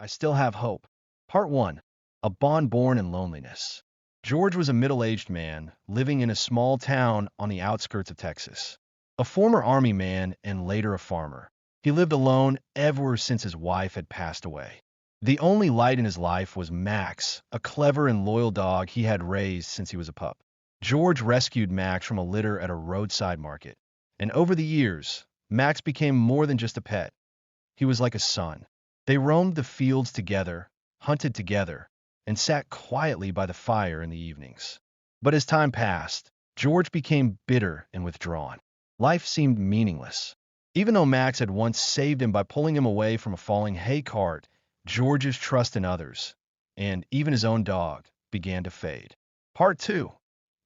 I Still Have Hope. Part 1. A Bond Born in Loneliness. George was a middle-aged man living in a small town on the outskirts of Texas. A former army man and later a farmer. He lived alone ever since his wife had passed away. The only light in his life was Max, a clever and loyal dog he had raised since he was a pup. George rescued Max from a litter at a roadside market. And over the years, Max became more than just a pet. He was like a son. They roamed the fields together, hunted together, and sat quietly by the fire in the evenings. But as time passed, George became bitter and withdrawn. Life seemed meaningless. Even though Max had once saved him by pulling him away from a falling hay cart, George's trust in others, and even his own dog, began to fade. Part 2.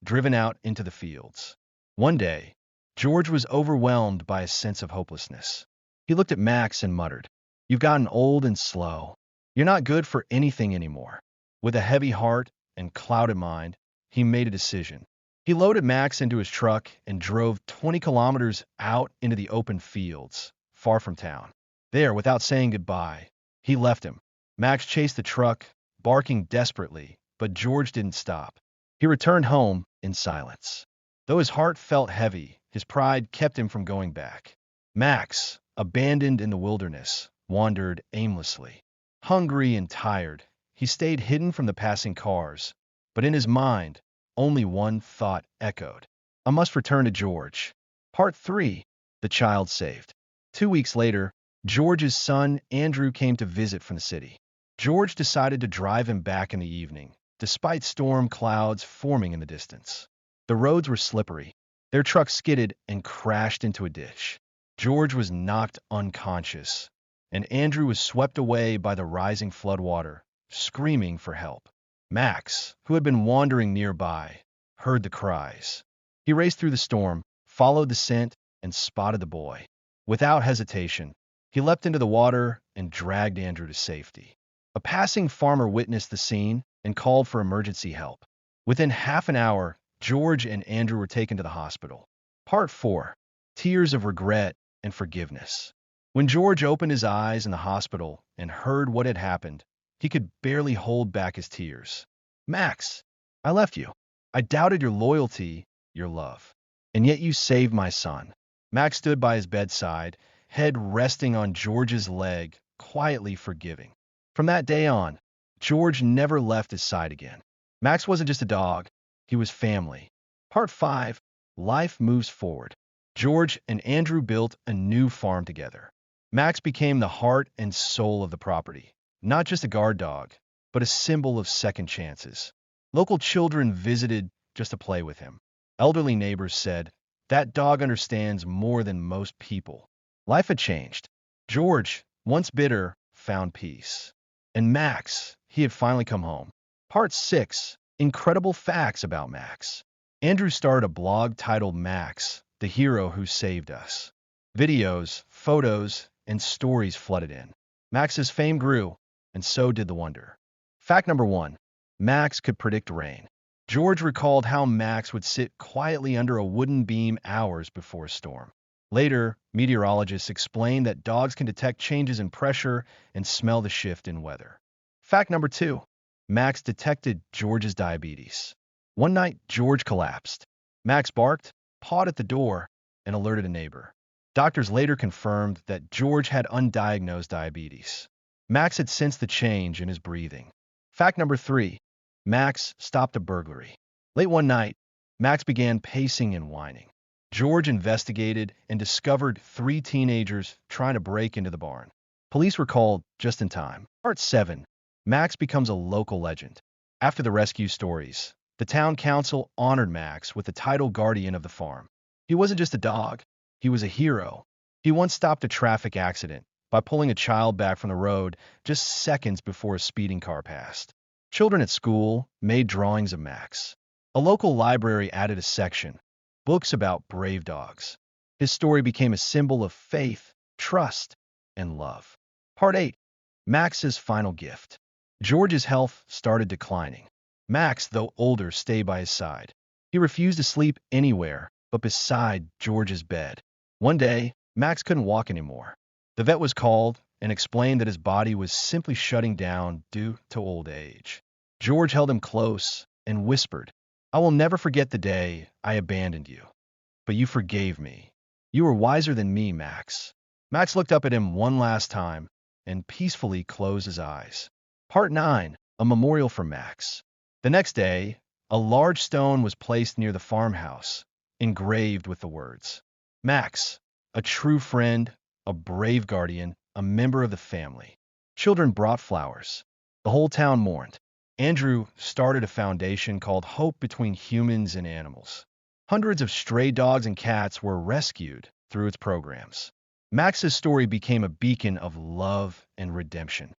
Driven out into the fields. One day, George was overwhelmed by a sense of hopelessness. He looked at Max and muttered, "You've gotten old and slow. You're not good for anything anymore." With a heavy heart and clouded mind, he made a decision. He loaded Max into his truck and drove 20 kilometers out into the open fields, far from town. There, without saying goodbye, he left him. Max chased the truck, barking desperately, but George didn't stop. He returned home in silence. Though his heart felt heavy, his pride kept him from going back. Max, abandoned in the wilderness, wandered aimlessly. Hungry and tired, he stayed hidden from the passing cars, but in his mind, only one thought echoed. I must return to George. Part 3. The Child Saved. 2 weeks later, George's son, Andrew, came to visit from the city. George decided to drive him back in the evening, despite storm clouds forming in the distance. The roads were slippery. Their truck skidded and crashed into a ditch. George was knocked unconscious, and Andrew was swept away by the rising floodwater, screaming for help. Max, who had been wandering nearby, heard the cries. He raced through the storm, followed the scent, and spotted the boy. Without hesitation, he leapt into the water and dragged Andrew to safety. A passing farmer witnessed the scene and called for emergency help. Within half an hour, George and Andrew were taken to the hospital. Part 4. Tears of Regret and Forgiveness. When George opened his eyes in the hospital and heard what had happened, he could barely hold back his tears. "Max, I left you. I doubted your loyalty, your love. And yet you saved my son." Max stood by his bedside, head resting on George's leg, quietly forgiving. From that day on, George never left his side again. Max wasn't just a dog, he was family. Part 5. Life Moves Forward. George and Andrew built a new farm together. Max became the heart and soul of the property. Not just a guard dog, but a symbol of second chances. Local children visited just to play with him. Elderly neighbors said, "That dog understands more than most people." Life had changed. George, once bitter, found peace. And Max, he had finally come home. Part 6. Incredible Facts About Max. Andrew started a blog titled Max, the Hero Who Saved Us. Videos, photos, and stories flooded in. Max's fame grew, and so did the wonder. Fact number 1. Max could predict rain. George recalled how Max would sit quietly under a wooden beam hours before a storm. Later, meteorologists explained that dogs can detect changes in pressure and smell the shift in weather. Fact number 2. Max detected George's diabetes. One night, George collapsed. Max barked, pawed at the door, and alerted a neighbor. Doctors later confirmed that George had undiagnosed diabetes. Max had sensed the change in his breathing. Fact number 3. Max stopped a burglary. Late one night, Max began pacing and whining. George investigated and discovered 3 teenagers trying to break into the barn. Police were called just in time. Part 7. Max becomes a local legend. After the rescue stories, the town council honored Max with the title guardian of the farm. He wasn't just a dog, he was a hero. He once stopped a traffic accident by pulling a child back from the road just seconds before a speeding car passed. Children at school made drawings of Max. A local library added a section, Books About Brave Dogs. His story became a symbol of faith, trust, and love. Part 8. Max's Final Gift. George's health started declining. Max, though older, stayed by his side. He refused to sleep anywhere but beside George's bed. One day, Max couldn't walk anymore. The vet was called, and explained that his body was simply shutting down due to old age. George held him close and whispered, "I will never forget the day I abandoned you, but you forgave me. You were wiser than me, Max." Max looked up at him one last time and peacefully closed his eyes. Part 9. A memorial for Max. The next day, a large stone was placed near the farmhouse, engraved with the words, "Max, a true friend, a brave guardian, a member of the family." Children brought flowers. The whole town mourned. Andrew started a foundation called Hope Between Humans and Animals. Hundreds of stray dogs and cats were rescued through its programs. Max's story became a beacon of love and redemption.